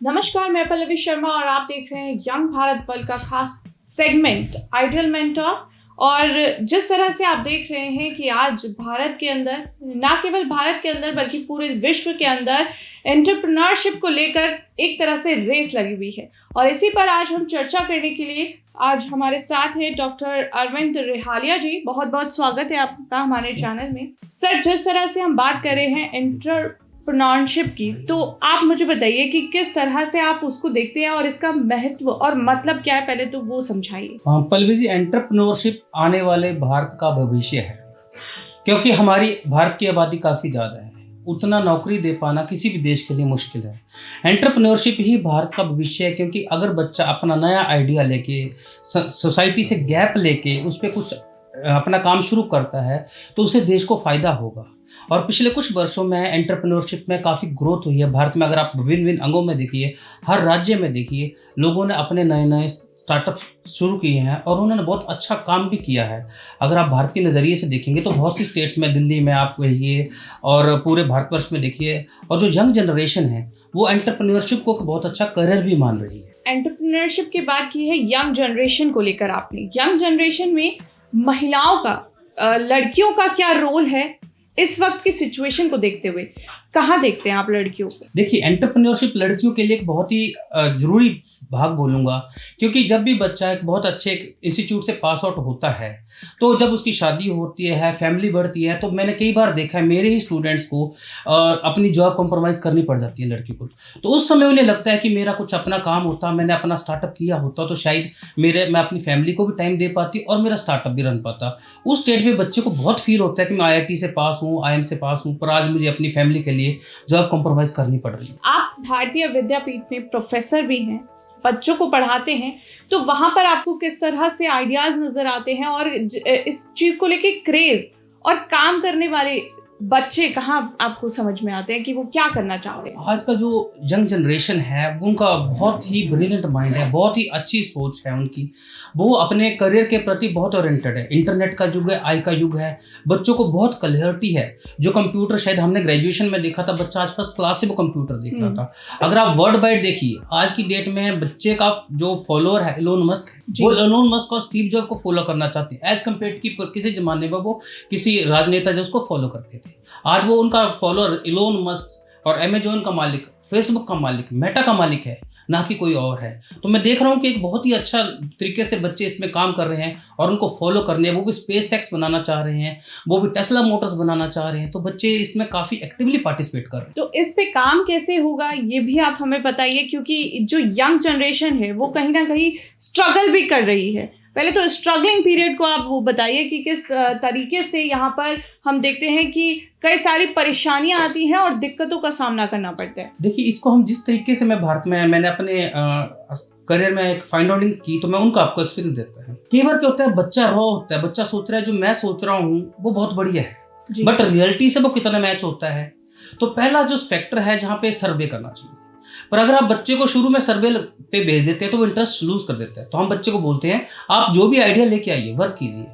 नमस्कार, मैं पल्लवी शर्मा और आप देख रहे हैं यंग भारत पल का खास सेगमेंट आइडियल मेंटर। और जिस तरह से आप देख रहे हैं कि आज भारत के अंदर, ना केवल भारत के अंदर बल्कि पूरे विश्व के अंदर एंटरप्रेन्योरशिप को लेकर एक तरह से रेस लगी हुई है, और इसी पर आज हम चर्चा करने के लिए आज हमारे साथ है डॉक्टर अरविंद रेहालिया जी। बहुत बहुत स्वागत है आपका हमारे चैनल में। सर, जिस तरह से हम बात कर रहे हैं एंटरप्रेन्योरशिप की, तो आप मुझे बताइए कि किस तरह से आप उसको देखते हैं और इसका महत्व और मतलब क्या है, पहले तो वो समझाइए। पल्लवी जी, एंटरप्रेन्योरशिप आने वाले भारत का भविष्य है, क्योंकि हमारी भारत की आबादी काफ़ी ज़्यादा है। उतना नौकरी दे पाना किसी भी देश के लिए मुश्किल है। एंटरप्रेन्योरशिप ही भारत का भविष्य है, क्योंकि अगर बच्चा अपना नया आइडिया लेके, सोसाइटी से गैप लेके उस पर कुछ अपना काम शुरू करता है तो उसे देश को फ़ायदा होगा। और पिछले कुछ वर्षों में एंटरप्रेन्योरशिप में काफ़ी ग्रोथ हुई है भारत में। अगर आप विभिन्न अंगों में देखिए, हर राज्य में देखिए, लोगों ने अपने नए नए स्टार्टअप शुरू किए हैं और उन्होंने बहुत अच्छा काम भी किया है। अगर आप भारत के नज़रिए से देखेंगे तो बहुत सी स्टेट्स में, दिल्ली में आप कहिए और पूरे भारतवर्ष में देखिए, और जो यंग जनरेशन है वो एंटरप्रेन्योरशिप को बहुत अच्छा करियर भी मान रही है। एंटरप्रेन्योरशिप की बात की है यंग जनरेशन को लेकर आपने। यंग जनरेशन में महिलाओं का, लड़कियों का क्या रोल है इस वक्त की सिचुएशन को देखते हुए? कहाँ देखते हैं आप लड़कियों को? देखिए, एंटरप्रेन्योरशिप लड़कियों के लिए एक बहुत ही जरूरी भाग बोलूँगा, क्योंकि जब भी बच्चा एक बहुत अच्छे इंस्टीट्यूट से पास आउट होता है तो जब उसकी शादी होती है, फैमिली बढ़ती है, तो मैंने कई बार देखा है मेरे ही स्टूडेंट्स को अपनी जॉब कॉम्प्रोमाइज़ करनी पड़ जाती है लड़की को। तो उस समय उन्हें लगता है कि मेरा कुछ अपना काम होता, मैंने अपना स्टार्टअप किया होता तो शायद मैं अपनी फैमिली को भी टाइम दे पाती और मेरा स्टार्टअप भी रन पाता। उस स्टेट में बच्चे को बहुत फील होता है कि मैं IIT से पास हूँ, IIM से पास हूँ, पर आज मुझे अपनी फैमिली के लिए जॉब कॉम्प्रोमाइज़ करनी पड़ रही है। आप भारतीय विद्यापीठ में प्रोफेसर भी हैं, बच्चों को पढ़ाते हैं, तो वहां पर आपको किस तरह से आइडियाज नजर आते हैं और इस चीज को लेके क्रेज और काम करने वाले बच्चे कहाँ आपको समझ में आते हैं कि वो क्या करना चाहते हैं? आज का जो यंग जनरेशन है उनका बहुत ही ब्रिलियंट माइंड है, बहुत ही अच्छी सोच है उनकी। वो अपने करियर के प्रति बहुत ओरिएंटेड है। इंटरनेट का युग है, AI का युग है, बच्चों को बहुत क्लैरिटी है। जो कंप्यूटर शायद हमने ग्रेजुएशन में देखा था, बच्चा आज फर्स्ट क्लास से वो कंप्यूटर देख रहा था। अगर आप वर्ल्ड वाइड देखिए, आज की डेट में बच्चे का जो फॉलोअर है इलोन मस्क, वो इलोन मस्क और स्टीव जॉब को फॉलो करना चाहते हैं, एज कम्पेयर की किसी जमाने में वो किसी राजनेता जो उसको फॉलो करते थे। आज वो उनका फॉलोअर इलोन मस्क और अमेजोन का मालिक, फेसबुक का मालिक, मेटा का मालिक है, ना कि कोई और है। तो मैं देख रहा हूँ कि एक बहुत ही अच्छा तरीके से बच्चे इसमें काम कर रहे हैं और उनको फॉलो करने हैं। वो भी SpaceX बनाना चाह रहे हैं, वो भी टेस्ला मोटर्स बनाना चाह रहे हैं, तो बच्चे इसमें काफ़ी एक्टिवली पार्टिसिपेट कर रहे हैं। तो इस पे काम कैसे होगा ये भी आप हमें बताइए, क्योंकि जो यंग जनरेशन है वो कहीं ना कहीं स्ट्रगल भी कर रही है। पहले तो स्ट्रगलिंग पीरियड को आप वो बताइए कि किस तरीके से यहाँ पर हम देखते हैं कि कई सारी परेशानियां आती हैं और दिक्कतों का सामना करना पड़ता है। देखिए, इसको हम जिस तरीके से, मैं भारत में मैंने अपने करियर में एक फाइंड आउटिंग की, तो मैं उनका आपको एक्सपीरियंस देता है। कई बार क्या होता है, बच्चा रॉ होता है, बच्चा सोच रहा है जो मैं सोच रहा हूँ वो बहुत बढ़िया है, बट रियलिटी से वो कितना मैच होता है। तो पहला जो फैक्टर है जहाँ पे सर्वे करना चाहिए। पर अगर आप बच्चे को शुरू में सर्वे पे भेज देते हैं तो वो इंटरेस्ट लूज कर देता है। तो हम बच्चे को बोलते हैं आप जो भी आइडिया लेके आइए, वर्क कीजिए,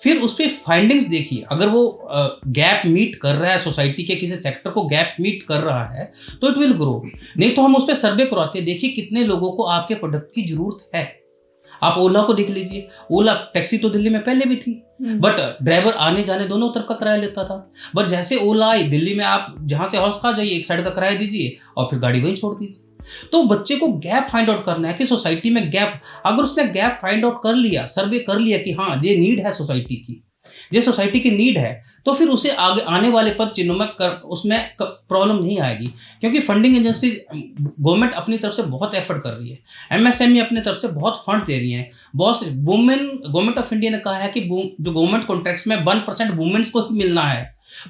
फिर उस पर फाइंडिंग्स देखिए। अगर वो गैप मीट कर रहा है, सोसाइटी के किसी सेक्टर को गैप मीट कर रहा है, तो इट विल ग्रो। नहीं तो हम उस पर सर्वे करवाते हैं, देखिए कितने लोगों को आपके प्रोडक्ट की जरूरत है। आप ओला को देख लीजिए, ओला टैक्सी तो दिल्ली में पहले भी थी, बट ड्राइवर आने जाने दोनों तरफ का किराया लेता था। बट जैसे ओला आई, दिल्ली में आप जहां से हौस खा जाइए, एक साइड का किराया दीजिए और फिर गाड़ी वहीं छोड़ दीजिए। तो बच्चे को गैप फाइंड आउट करना है कि सोसाइटी में गैप, अगर उसने गैप फाइंड आउट कर लिया, सर्वे कर लिया कि हाँ ये नीड है सोसाइटी की, ये सोसाइटी की नीड है, तो फिर उसे आगे आने वाले पद चिन्हों में उसमें प्रॉब्लम नहीं आएगी। क्योंकि फंडिंग एजेंसी, गवर्नमेंट अपनी तरफ से बहुत एफर्ट कर रही है, MSME अपनी तरफ से बहुत फंड दे रही है। बहुत गवर्नमेंट ऑफ इंडिया ने कहा है कि जो गवर्नमेंट कॉन्ट्रैक्ट्स में 1% वुमेन्स को ही मिलना है,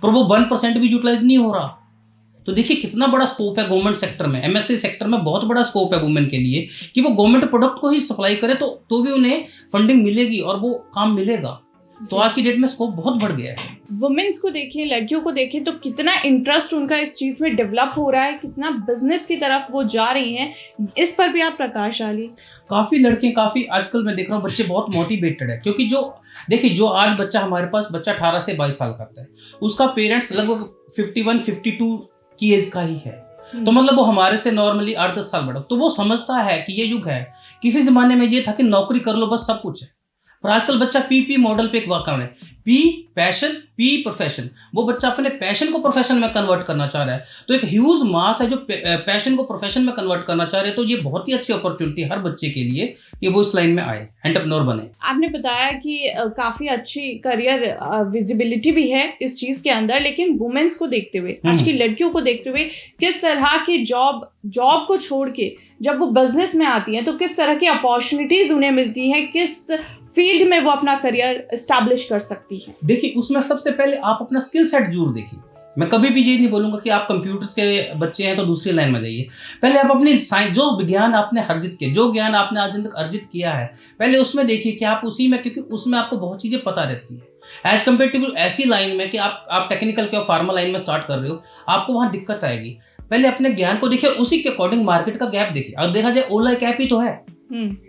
पर वो 1% भी यूटिलाइज नहीं हो रहा। तो देखिए कितना बड़ा स्कोप है गवर्नमेंट सेक्टर में, MSC सेक्टर में बहुत बड़ा स्कोप है वुमेन के लिए कि वो गवर्नमेंट प्रोडक्ट को ही सप्लाई करे तो भी उन्हें फंडिंग मिलेगी और वो काम मिलेगा। तो आज की डेट में स्कोप बहुत बढ़ गया है। वुमेन्स को देखिए, लड़कियों को देखिए तो कितना इंटरेस्ट उनका इस चीज़ में डेवलप हो रहा है, कितना बिजनेस की तरफ वो जा रही हैं, इस पर भी आप प्रकाश डालिए। काफ़ी लड़के, काफ़ी आजकल मैं देख रहा हूँ बच्चे बहुत मोटिवेटेड है, क्योंकि जो देखिए जो आज बच्चा हमारे पास बच्चा 18 से 22 साल का आता है, उसका पेरेंट्स लगभग 51-52 की एज का ही है। तो मतलब वो हमारे से नॉर्मली 8-10 साल बड़ा, तो वो समझता है कि ये युग है। किसी जमाने में ये था कि नौकरी कर लो बस सब कुछ है, पर आजकल बच्चा पी मॉडल पे एक वाकई है, पी पैशन पी प्रोफेशन। वो बच्चा अपने पैशन को प्रोफेशन में कन्वर्ट करना चाह रहा है। तो एक ह्यूज मास है जो पैशन को प्रोफेशन में कन्वर्ट करना चाह रहे हैं। तो ये बहुत ही अच्छी अपॉर्चुनिटी है हर बच्चे के लिए कि वो इस लाइन में आए, एंटरप्रेन्योर बने। आपने बताया कि काफ़ी अच्छी करियर विजिबिलिटी भी है इस चीज़ के अंदर, लेकिन वुमेन्स को देखते हुए, आज की लड़कियों को देखते हुए, किस तरह की जॉब को छोड़ के जब वो बिजनेस में आती हैं तो किस तरह की अपॉर्चुनिटीज़ उन्हें मिलती हैं, किस फील्ड में वो अपना करियर एस्टैब्लिश कर सकती है? देखिए उसमें सबसे पहले आप अपना स्किल सेट जरूर देखिए। मैं कभी भी ये नहीं बोलूंगा कि आप कंप्यूटर्स के बच्चे हैं तो दूसरी लाइन में जाइए। पहले आप अपनी साइंस, जो विज्ञान आपने अर्जित किया, जो ज्ञान आपने आज दिन तक अर्जित किया है, पहले उसमें देखिए कि आप उसी में, क्योंकि उसमें आपको बहुत चीजें पता रहती है एज कम्पेरेटिव ऐसी लाइन में कि आप टेक्निकल के फार्मा लाइन में स्टार्ट कर रहे हो, आपको वहां दिक्कत आएगी। पहले अपने ज्ञान को देखिए, उसी के अकॉर्डिंग मार्केट का गैप देखिए। अब देखा जाए ओला एक ऐप ही तो है,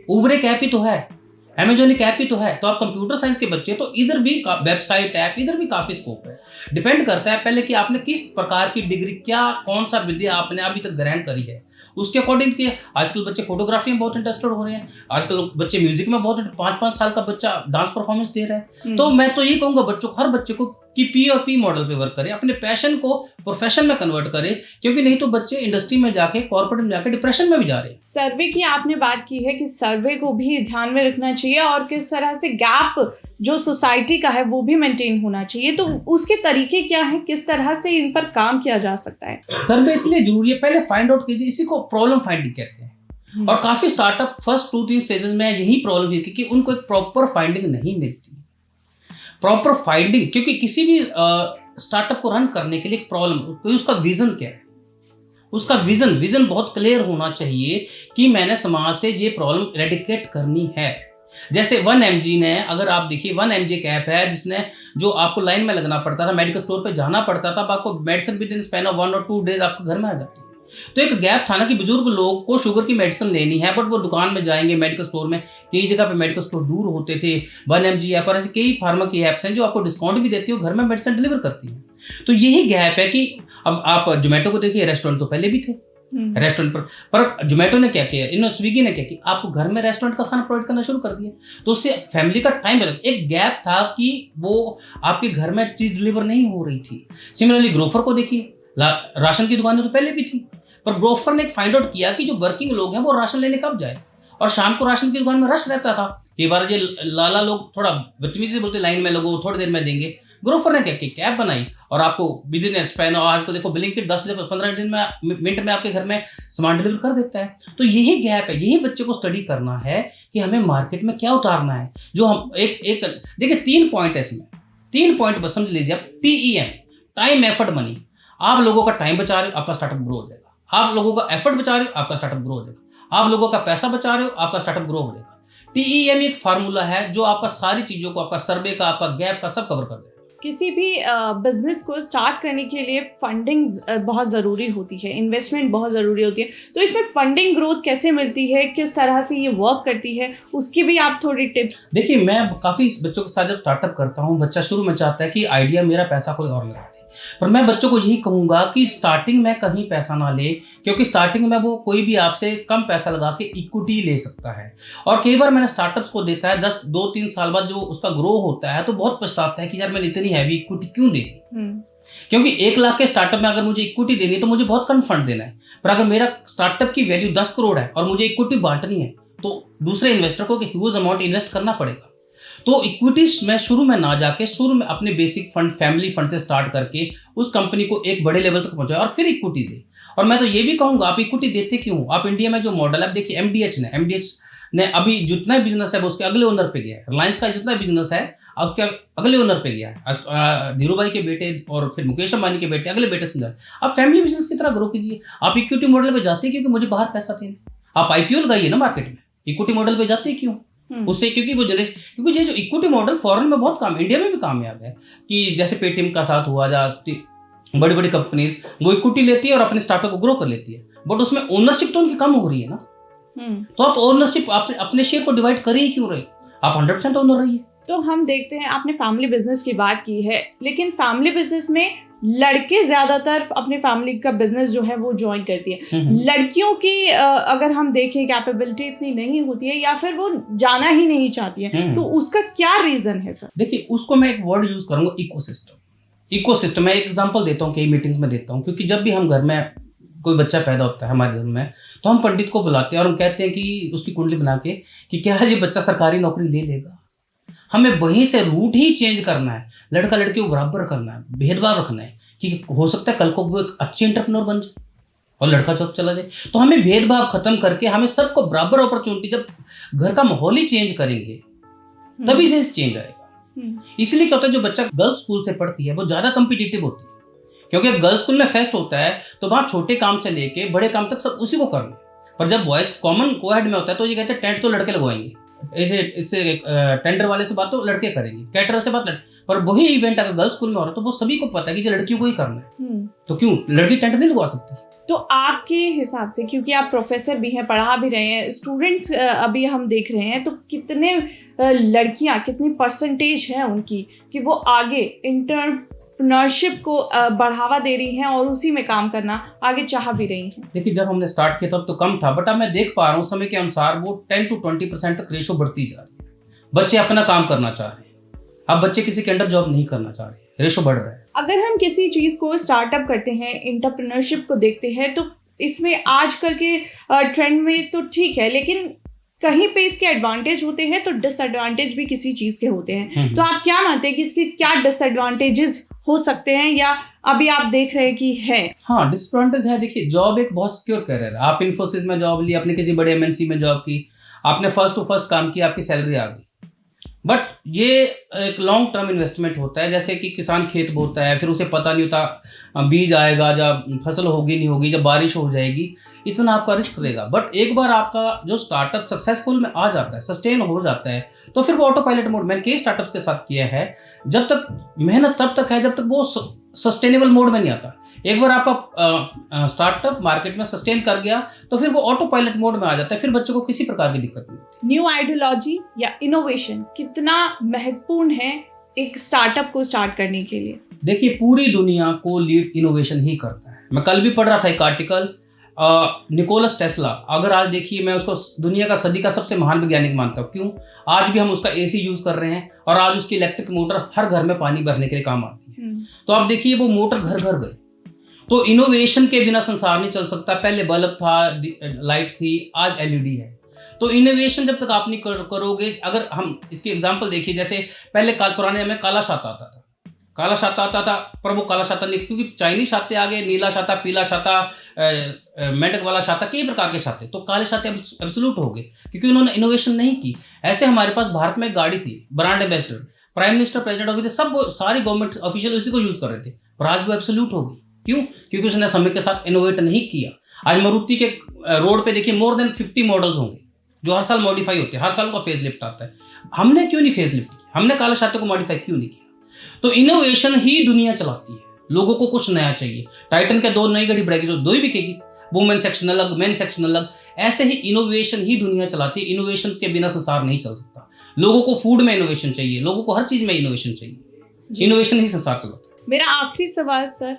उबर एक ऐप ही तो है, अमेजोन एक ऐप ही तो है। तो आप कंप्यूटर साइंस के बच्चे, तो इधर भी वेबसाइट ऐप, इधर भी काफी स्कोप है। डिपेंड करता है पहले कि आपने किस प्रकार की डिग्री, क्या कौन सा विद्या आपने अभी तक ग्रहण करी है, उसके अकॉर्डिंग कि आजकल बच्चे फोटोग्राफी में बहुत इंटरेस्टेड हो रहे हैं, आजकल बच्चे म्यूजिक में बहुत, 5-5 साल का बच्चा डांस परफॉर्मेंस दे रहा है। तो मैं तो ये कहूंगा बच्चों, हर बच्चे को कि पी और पी मॉडल पे वर्क करें, अपने पैशन को प्रोफेशन में कन्वर्ट करें, क्योंकि नहीं तो बच्चे इंडस्ट्री में जाके, कॉर्पोरेट में जाके डिप्रेशन में भी जा रहे हैं। सर्वे की आपने बात की है कि सर्वे को भी ध्यान में रखना चाहिए और किस तरह से गैप जो सोसाइटी का है वो भी मेंटेन होना चाहिए, तो उसके तरीके क्या है, किस तरह से इन पर काम किया जा सकता है? सर्वे इसलिए जरूरी है, पहले फाइंड आउट कीजिए, इसी को प्रॉब्लम फाइंडिंग कहते हैं। और काफी स्टार्टअप फर्स्ट 2-3 स्टेजेस में यही प्रॉब्लम है कि उनको एक प्रॉपर फाइंडिंग नहीं मिलती, प्रॉपर फाइंडिंग। क्योंकि किसी भी स्टार्टअप को रन करने के लिए एक प्रॉब्लम, तो उसका विजन क्या है, उसका विजन बहुत क्लियर होना चाहिए कि मैंने समाज से ये प्रॉब्लम रेडिकेट करनी है। जैसे 1mg ने, अगर आप देखिए 1mg एक ऐप है जिसने, जो आपको लाइन में लगना पड़ता था, मेडिकल स्टोर पे जाना पड़ता था, अब आपको medicine with in span of 1 और 2 डेज आपके घर में आ जाती है। तो एक गैप था ना कि बुजुर्ग लोग को शुगर की मेडिसिन लेनी है, बट वो दुकान में जाएंगे मेडिकल स्टोर में, कई जगह पे मेडिकल स्टोर दूर होते थे। 1mg ऐप और ऐसे कई फार्मा की ऐप्स हैं जो आपको डिस्काउंट भी देती है, घर में मेडिसिन डिलीवर करती है। तो यही गैप है कि अब आप जोमेटो को देखिए, रेस्टोरेंट तो पहले भी थे रेस्टोरेंट पर जोमेटो ने क्या किया, इन्होंने स्विगी ने क्या किया, आपको घर में रेस्टोरेंट का खाना प्रोवाइड करना शुरू कर दिया। तो उससे फैमिली का टाइम बदल, एक गैप था कि वो आपके घर में चीज डिलीवर नहीं हो रही थी। सिमिलरली ग्रोफर को देखिए, राशन की दुकानें तो पहले भी थी, पर ग्रोफर ने फाइंड आउट किया कि जो वर्किंग लोग हैं वो राशन लेने कब जाए, और शाम को राशन की दुकान में रश रहता था। कई बार ये लाला लोग थोड़ा बदतमीजी से बोलते, लाइन में लगो, थोड़ी देर में देंगे। ग्रोफर ने क्या की, कैब बनाई और आपको बिजनेस पैन, और आज को देखो ब्लिंकिट 10 से 15 मिनट में आपके घर में सामान डिलीवर कर देता है। तो यही गैप है, यही बच्चे को स्टडी करना है कि हमें मार्केट में क्या उतारना है। जो हम एक देखिए 3 पॉइंट है इसमें, 3 पॉइंट बस समझ लीजिए आप, TEM, टाइम एफर्ट मनी। आप लोगों का टाइम बचा रहे हो, आपका स्टार्टअप ग्रो हो जाएगा। आप लोगों का एफर्ट बचा रहे हो, आपका स्टार्टअप ग्रो हो जाएगा। आप लोगों का पैसा बचा रहे हो, आपका स्टार्टअप ग्रो हो जाएगा। TEM एक फार्मूला है जो आपका सारी चीजों को, आपका सर्वे का, आपका गैप का सब कवर कर देगा। किसी भी बिजनेस को स्टार्ट करने के लिए फंडिंग बहुत ज़रूरी होती है, इन्वेस्टमेंट बहुत ज़रूरी होती है। तो इसमें फंडिंग ग्रोथ कैसे मिलती है, किस तरह से ये वर्क करती है, उसकी भी आप थोड़ी टिप्स। देखिए मैं काफ़ी बच्चों के साथ जब स्टार्टअप करता हूँ, बच्चा शुरू में चाहता है कि आइडिया मेरा, पैसा कोई और लगा दे, पर मैं बच्चों को यही कहूँगा कि स्टार्टिंग में कहीं पैसा ना ले, क्योंकि स्टार्टिंग में वो कोई भी आपसे कम पैसा लगा के इक्विटी ले सकता है। और कई बार मैंने स्टार्टअप्स को देखा है 2-3 साल बाद जो उसका ग्रो होता है तो बहुत पछताता है कि यार मैंने इतनी हैवी इक्विटी क्यों दी। क्योंकि 1 लाख के स्टार्टअप में अगर मुझे इक्विटी देनी है तो मुझे बहुत कम फंड देना है, पर अगर मेरा स्टार्टअप की वैल्यू 10 करोड़ है और मुझे इक्विटी बांटनी है तो दूसरे इन्वेस्टर को ह्यूज अमाउंट इन्वेस्ट करना पड़ेगा। तो इक्विटीज में शुरू में ना जाके, शुरू में अपने बेसिक फंड, फैमिली फंड से स्टार्ट करके उस कंपनी को एक बड़े लेवल तक पहुंचाए और फिर इक्विटी दे। और मैं तो ये भी कहूंगा, आप इक्विटी देते क्यों? आप इंडिया में जो मॉडल है, देखिए MDH ने अभी जितना बिजनेस है वो उसके अगले ओनर पे गया है। रिलायंस का जितना बिजनेस है उसके अगले ओनर पे गया है, धीरू भाई के बेटे और फिर मुकेश अंबानी के बेटे अगले बेटे से। आप फैमिली बिजनेस की तरह ग्रो कीजिए। आप इक्विटी मॉडल पे जाते क्योंकि मुझे बाहर पैसा देना, आप IPO लगाइए ना मार्केट में, इक्विटी मॉडल पे जाते क्यों? उससे, क्योंकि वो जनरेशन, क्योंकि ये जो इक्विटी मॉडल फॉरेन में बहुत काम, इंडिया में भी कामयाब है कि जैसे पेटीएम का साथ हुआ, बड़ी बड़ी कंपनीज वो इक्विटी लेती है और अपने स्टार्टअप को ग्रो कर लेती है, बट उसमें ओनरशिप तो उनकी कम हो रही है ना। तो आप ओनरशिप अपने शेयर को डिवाइड कर ही क्यों रहे, आप 100% ओनर रहिए। तो हम देखते हैं, आपने फैमिली बिजनेस की बात की है, लेकिन फैमिली बिजनेस में लड़के ज्यादातर अपने फैमिली का बिजनेस जो है वो ज्वाइन करती है। लड़कियों की अगर हम देखें कैपेबिलिटी इतनी नहीं होती है या फिर वो जाना ही नहीं चाहती है, तो उसका क्या रीजन है सर? देखिए, उसको मैं एक वर्ड यूज करूंगा, इकोसिस्टम। इकोसिस्टम, मैं एक एग्जांपल देता हूँ, कई मीटिंग्स में देता हूँ, क्योंकि जब भी हम घर में कोई बच्चा पैदा होता है हमारे घर में, तो हम पंडित को बुलाते हैं और हम कहते हैं कि उसकी कुंडली बना के कि क्या ये बच्चा सरकारी नौकरी ले लेगा। हमें वहीं से रूट ही चेंज करना है, लड़का लड़की को बराबर करना है, भेदभाव रखना है कि हो सकता है कल को वो एक अच्छी एंटरप्रेन्योर बन जाए और लड़का जॉब चला जाए। तो हमें भेदभाव खत्म करके हमें सबको बराबर अपॉर्चुनिटी, जब घर का माहौल ही चेंज करेंगे तभी से चेंज आएगा। इसलिए क्या होता है, जो बच्चा गर्ल्स स्कूल से पढ़ती है वो ज्यादा कॉम्पिटिटिव होती है, क्योंकि गर्ल्स स्कूल में फेस्ट होता है तो वहां छोटे काम से लेके बड़े काम तक सब उसी को करना है। पर जब बॉयज कॉमन कोहेड में होता है तो ये कहते हैं टेंट तो लड़के लगवाएंगे, इससे टेंडर वाले से बात तो लड़के करेंगे, कैटरर से बात लड़के। पर वही इवेंट अगर गर्ल्स स्कूल में हो रहा है तो वो सभी को पता है कि ये लड़कियों को ही करना है, तो क्यों लड़की टेंट नहीं लगवा सकती? तो आपके हिसाब से, क्योंकि आप प्रोफेसर भी हैं, पढ़ा भी रहे हैं, स्टूडेंट्स अभी हम देख रहे हैं, तो कितने लड़कियां, कितनी परसेंटेज है उनकी कि वो आगे एंटरप्रेन्योरशिप को बढ़ावा दे रही हैं और उसी में काम करना आगे चाह भी रही हैं? देखिए, जब हमने स्टार्ट किया तब तो कम था, बट अब मैं देख पा रहा हूँ समय के अनुसार वो 10 to 20% तक रेशो बढ़ती जा रही है। बच्चे अपना काम करना चाह रहे हैं, अब बच्चे किसी के अंडर जॉब नहीं करना चाह रहे, रेशो बढ़ रहा है। अगर हम किसी चीज को स्टार्टअप करते हैं, एंटरप्रेन्योरशिप को देखते हैं, तो इसमें आजकल के ट्रेंड में तो ठीक है, लेकिन कहीं पे इसके एडवांटेज होते हैं तो डिसएडवांटेज भी किसी चीज के होते हैं। तो आप क्या मानते हैं कि इसके क्या डिसएडवांटेजेस हो सकते हैं, या अभी आप देख रहे हैं कि है? हाँ, डिसएडवांटेज है। देखिए, जॉब एक बहुत सिक्योर करियर है। आप इन्फोसिस में जॉब ली, आपने किसी बड़े एमएनसी में जॉब की, आपने फर्स्ट टू फर्स्ट काम किया, आपकी सैलरी आ गई, बट ये एक लॉन्ग टर्म इन्वेस्टमेंट होता है। जैसे कि किसान खेत बोता है, फिर उसे पता नहीं होता बीज आएगा, जब फसल होगी नहीं होगी, जब बारिश हो जाएगी, इतना आपका रिस्क रहेगा। बट एक बार आपका जो स्टार्टअप सक्सेसफुल में आ जाता है, सस्टेन हो जाता है, तो फिर वो ऑटो पायलट मोड, मैंने कई स्टार्टअप्स के साथ किया है, जब तक मेहनत तब तक है जब तक वो सस्टेनेबल मोड में नहीं आता। एक बार आपका स्टार्टअप मार्केट में सस्टेन कर गया तो फिर वो ऑटो पायलट मोड में आ जाता है, फिर बच्चों को किसी प्रकार की दिक्कत नहीं होती। न्यू आइडियोलॉजी या इनोवेशन कितना महत्वपूर्ण है एक स्टार्टअप को स्टार्ट करने के लिए? देखिए, पूरी दुनिया को लीड इनोवेशन ही करता है। मैं कल भी पढ़ रहा था एक आर्टिकल, निकोलस टेस्ला, अगर आज देखिए, मैं उसको दुनिया का सदी का सबसे महान वैज्ञानिक मानता हूँ। क्यों? आज भी हम उसका एसी यूज कर रहे हैं और आज उसकी इलेक्ट्रिक मोटर हर घर में पानी भरने के लिए काम आती है। तो आप देखिए, वो मोटर घर घर गई। तो इनोवेशन के बिना संसार नहीं चल सकता। पहले बल्ब था, लाइट थी, आज एलईडी है। तो इनोवेशन जब तक आप नहीं करोगे, अगर हम इसकी एग्जांपल देखिए, जैसे पहले पुराने में काला छाता आता था, काला छाता आता था, पर वो काला छाता नहीं, क्योंकि चाइनीज छाते आ गए, नीला छाता, पीला छाता, मेंढक वाला छाता, कई प्रकार के छाते, तो काले छाते एब्सोल्यूट हो गए क्योंकि उन्होंने इनोवेशन नहीं की। ऐसे हमारे पास भारत में गाड़ी थी, brand ambassador, prime minister, president of, सब सारी गवर्नमेंट ऑफिशियल उसी को यूज कर रहे थे, पर आज वो एब्सोल्यूट हो गई। क्यों? क्योंकि उसने समय के साथ इनोवेट नहीं किया। आज मारुति के रोड पे देखिए मोर देन 50 मॉडल्स होंगे जो हर साल मॉडिफाई होते हैं, हर साल का फेस लिफ्ट आता है। हमने क्यों नहीं फेस लिफ्ट किया? हमने काला छाते को मॉडिफाई क्यों नहीं किया? तो इनोवेशन ही दुनिया चलाती है। लोगों को कुछ नया चाहिए। टाइटन के 2 नई गाड़ी बढ़ेगी तो 2 ही बिकेगी, वुमेन सेक्शन अलग, मेन सेक्शन अलग। ऐसे ही इनोवेशन ही दुनिया चलाती है। इनोवेशन के बिना संसार नहीं चल सकता। लोगों को फूड में इनोवेशन चाहिए, लोगों को हर चीज में इनोवेशन चाहिए। इनोवेशन ही संसार चलाता है। मेरा आखिरी सवाल सर,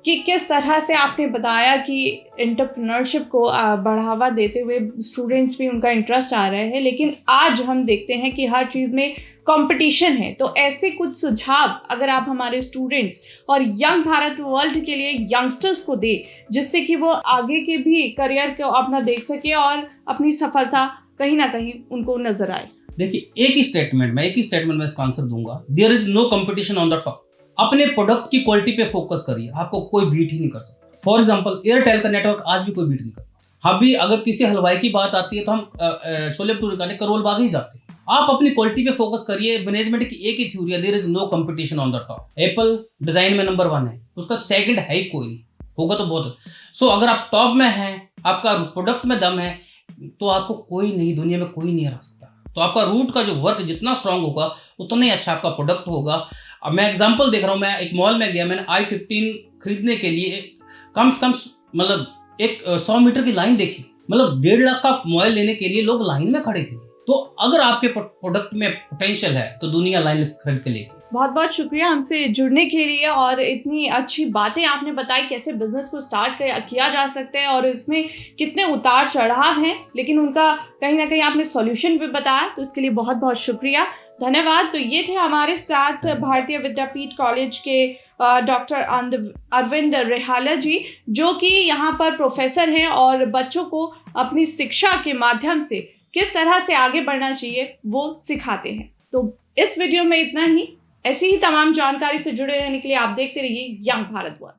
कि किस तरह से आपने बताया कि एंटरप्रेन्योरशिप को बढ़ावा देते हुए स्टूडेंट्स भी उनका इंटरेस्ट आ रहा है, लेकिन आज हम देखते हैं कि हर चीज़ में कंपटीशन है। तो ऐसे कुछ सुझाव अगर आप हमारे स्टूडेंट्स और यंग भारत वर्ल्ड के लिए यंगस्टर्स को दे, जिससे कि वो आगे के भी करियर को अपना देख सके और अपनी सफलता कहीं ना कहीं उनको नजर आए। देखिए, एक ही स्टेटमेंट में इसका आंसर दूंगा, there is no competition on the top. अपने प्रोडक्ट की क्वालिटी पे फोकस करिए, आपको कोई बीट ही नहीं कर सकता। फॉर एग्जांपल, एयरटेल का नेटवर्क आज भी कोई बीट नहीं करता। हम भी अगर किसी हलवाई की बात आती है तो हम छोले भटूरे खाने करोल बाग ही जाते हैं। आप अपनी क्वालिटी पे फोकस करिए। मैनेजमेंट की एक ही थ्योरी है, there is no competition on the top. Apple design में नंबर 1 है, उसका सेकंड है ही कोई नहीं, होगा तो बहुत। सो अगर आप टॉप में हैं, आपका प्रोडक्ट में दम है, तो आपको कोई नहीं, दुनिया में कोई नहीं हरा सकता। तो आपका रूट का जो वर्क जितना स्ट्रांग होगा उतना ही अच्छा आपका प्रोडक्ट होगा। अब मैं एग्जांपल देख रहा हूँ, मैं एक मॉल में गया, मैंने i15 खरीदने के लिए कम से कम मतलब एक 100 मीटर की लाइन देखी, मतलब 1.5 लाख का मोबाइल लेने के लिए लोग लाइन में खड़े थे। तो अगर आपके प्रोडक्ट में पोटेंशियल है तो दुनिया लाइन खरीद के लेगी। बहुत बहुत शुक्रिया हमसे जुड़ने के लिए, और इतनी अच्छी बातें आपने बताई कैसे बिजनेस को स्टार्ट किया जा सकता है और इसमें कितने उतार चढ़ाव हैं, लेकिन उनका कहीं ना कहीं आपने सॉल्यूशन भी बताया, तो इसके लिए बहुत बहुत शुक्रिया, धन्यवाद। तो ये थे हमारे साथ भारतीय विद्यापीठ कॉलेज के डॉक्टर अरविंद रेहाला जी, जो कि यहाँ पर प्रोफेसर हैं और बच्चों को अपनी शिक्षा के माध्यम से किस तरह से आगे बढ़ना चाहिए वो सिखाते हैं। तो इस वीडियो में इतना ही। ऐसी ही तमाम जानकारी से जुड़े रहने के लिए आप देखते रहिए यंग भारत वर्ल्ड।